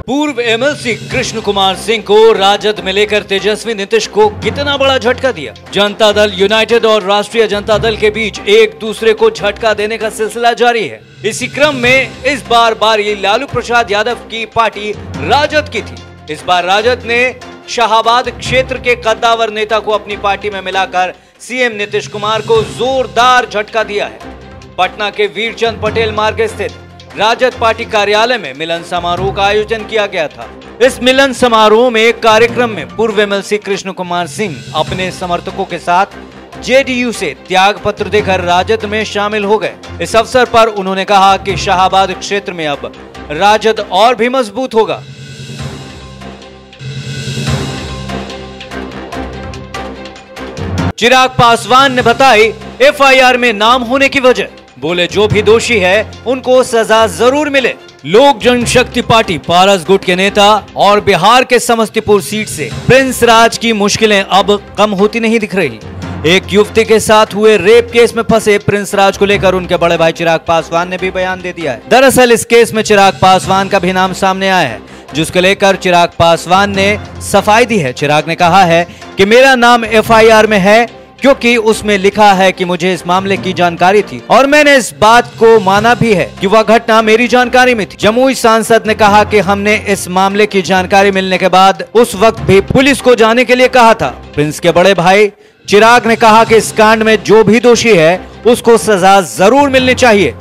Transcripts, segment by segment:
पूर्व एमएलसी कृष्ण कुमार सिंह को राजद में लेकर तेजस्वी नीतीश को कितना बड़ा झटका दिया। जनता दल यूनाइटेड और राष्ट्रीय जनता दल के बीच एक दूसरे को झटका देने का सिलसिला जारी है। इसी क्रम में इस बार बारी लालू प्रसाद यादव की पार्टी राजद की थी। इस बार राजद ने शाहाबाद क्षेत्र के कद्दावर नेता को अपनी पार्टी में मिलाकर सीएम नीतीश कुमार को जोरदार झटका दिया है। पटना के वीरचंद पटेल मार्ग स्थित राजद पार्टी कार्यालय में मिलन समारोह का आयोजन किया गया था। इस मिलन समारोह में एक कार्यक्रम में पूर्व एमएलसी कृष्ण कुमार सिंह अपने समर्थकों के साथ जेडीयू से त्याग पत्र देकर राजद में शामिल हो गए। इस अवसर पर उन्होंने कहा कि शाहाबाद क्षेत्र में अब राजद और भी मजबूत होगा। चिराग पासवान ने बताई एफआईआर में नाम होने की वजह, बोले जो भी दोषी है उनको सजा जरूर मिले। लोक जनशक्ति पार्टी पारस गुट के नेता और बिहार के समस्तीपुर सीट से प्रिंस राज की मुश्किलें अब कम होती नहीं दिख रही। एक युवती के साथ हुए रेप केस में फंसे प्रिंस राज को लेकर उनके बड़े भाई चिराग पासवान ने भी बयान दे दिया है। दरअसल इस केस में चिराग पासवान का भी नाम सामने आया है, जिसको लेकर चिराग पासवान ने सफाई दी है। चिराग ने कहा है कि मेरा नाम एफआईआर में है क्योंकि उसमें लिखा है कि मुझे इस मामले की जानकारी थी और मैंने इस बात को माना भी है कि वह घटना मेरी जानकारी में थी। जमुई सांसद ने कहा कि हमने इस मामले की जानकारी मिलने के बाद उस वक्त भी पुलिस को जाने के लिए कहा था। प्रिंस के बड़े भाई चिराग ने कहा कि इस कांड में जो भी दोषी है उसको सजा जरूर मिलनी चाहिए।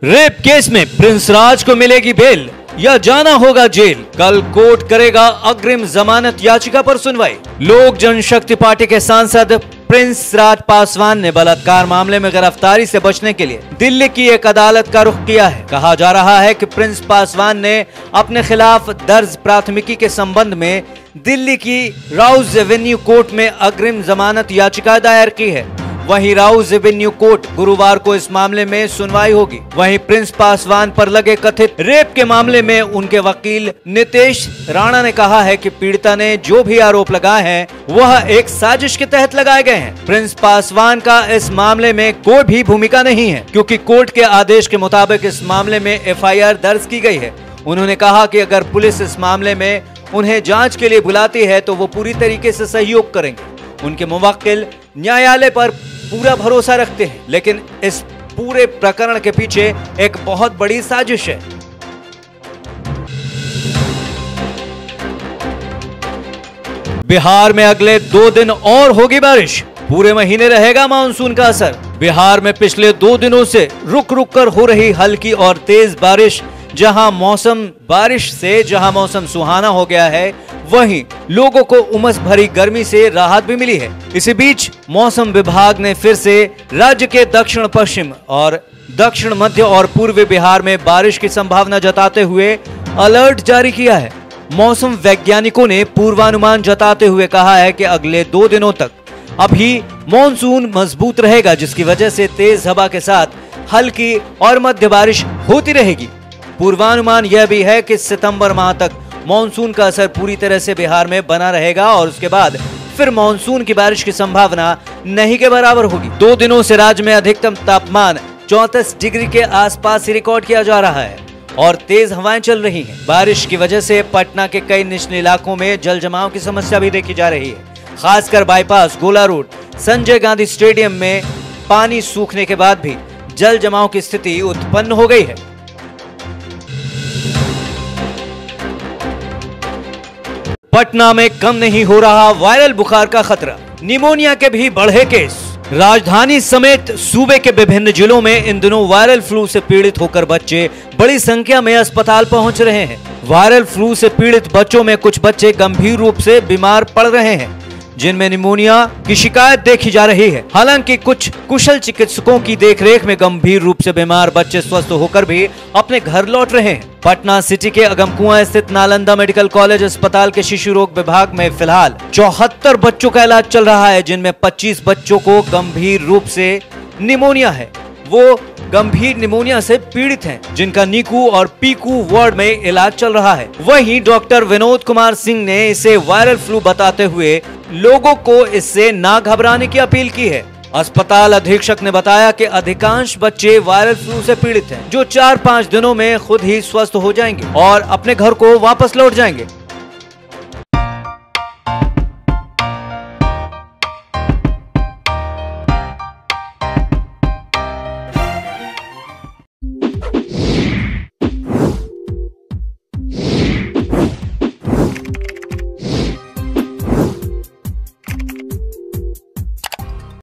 रेप केस में प्रिंस राज को मिलेगी बेल या जाना होगा जेल, कल कोर्ट करेगा अग्रिम जमानत याचिका पर सुनवाई। लोक जनशक्ति पार्टी के सांसद प्रिंस राज पासवान ने बलात्कार मामले में गिरफ्तारी से बचने के लिए दिल्ली की एक अदालत का रुख किया है। कहा जा रहा है कि प्रिंस पासवान ने अपने खिलाफ दर्ज प्राथमिकी के संबंध में दिल्ली की राउज एवेन्यू कोर्ट में अग्रिम जमानत याचिका दायर की है। वहीं राउज एवेन्यू कोर्ट गुरुवार को इस मामले में सुनवाई होगी। वहीं प्रिंस पासवान पर लगे कथित रेप के मामले में उनके वकील नितेश राणा ने कहा है कि पीड़िता ने जो भी आरोप लगाए हैं वह एक साजिश के तहत लगाए गए हैं। प्रिंस पासवान का इस मामले में कोई भी भूमिका नहीं है क्योंकि कोर्ट के आदेश के मुताबिक इस मामले में एफआईआर दर्ज की गई है। उन्होंने कहा कि अगर पुलिस इस मामले में उन्हें जाँच के लिए बुलाती है तो वो पूरी तरीके से सहयोग करेंगे। उनके मुवक्किल न्यायालय पर पूरा भरोसा रखते हैं, लेकिन इस पूरे प्रकरण के पीछे एक बहुत बड़ी साजिश है। बिहार में अगले 2 दिन और होगी बारिश, पूरे महीने रहेगा मानसून का असर। बिहार में पिछले 2 दिनों से रुक रुक कर हो रही हल्की और तेज बारिश जहां मौसम सुहाना हो गया है, वहीं लोगों को उमस भरी गर्मी से राहत भी मिली है। इसी बीच मौसम विभाग ने फिर से राज्य के दक्षिण पश्चिम और दक्षिण मध्य और पूर्वी बिहार में बारिश की संभावना जताते हुए अलर्ट जारी किया है। मौसम वैज्ञानिकों ने पूर्वानुमान जताते हुए कहा है कि अगले 2 दिनों तक अभी मॉनसून मजबूत रहेगा, जिसकी वजह से तेज हवा के साथ हल्की और मध्य बारिश होती रहेगी। पूर्वानुमान यह भी है कि सितंबर माह तक मॉनसून का असर पूरी तरह से बिहार में बना रहेगा और उसके बाद फिर मॉनसून की बारिश की संभावना नहीं के बराबर होगी। 2 दिनों से राज्य में अधिकतम तापमान 34 डिग्री के आसपास रिकॉर्ड किया जा रहा है और तेज हवाएं चल रही हैं। बारिश की वजह से पटना के कई निचले इलाकों में जल जमाव की समस्या भी देखी जा रही है। खासकर बाईपास, गोला रोड, संजय गांधी स्टेडियम में पानी सूखने के बाद भी जल जमाव की स्थिति उत्पन्न हो गई है। पटना में कम नहीं हो रहा वायरल बुखार का खतरा, निमोनिया के भी बढ़े केस। राजधानी समेत सूबे के विभिन्न जिलों में इन दिनों वायरल फ्लू से पीड़ित होकर बच्चे बड़ी संख्या में अस्पताल पहुंच रहे हैं। वायरल फ्लू से पीड़ित बच्चों में कुछ बच्चे गंभीर रूप से बीमार पड़ रहे हैं, जिनमें निमोनिया की शिकायत देखी जा रही है। हालांकि कुछ कुशल चिकित्सकों की देखरेख में गंभीर रूप से बीमार बच्चे स्वस्थ होकर भी अपने घर लौट रहे हैं। पटना सिटी के अगमकुआं स्थित नालंदा मेडिकल कॉलेज अस्पताल के शिशु रोग विभाग में फिलहाल 74 बच्चों का इलाज चल रहा है, जिनमें 25 बच्चों को गंभीर रूप से निमोनिया है। वो गंभीर निमोनिया से पीड़ित हैं, जिनका नीकू और पीकू वार्ड में इलाज चल रहा है। वहीं डॉक्टर विनोद कुमार सिंह ने इसे वायरल फ्लू बताते हुए लोगों को इससे ना घबराने की अपील की है अस्पताल अधीक्षक ने बताया कि अधिकांश बच्चे वायरल फ्लू से पीड़ित हैं, जो 4-5 दिनों में खुद ही स्वस्थ हो जाएंगे और अपने घर को वापस लौट जाएंगे।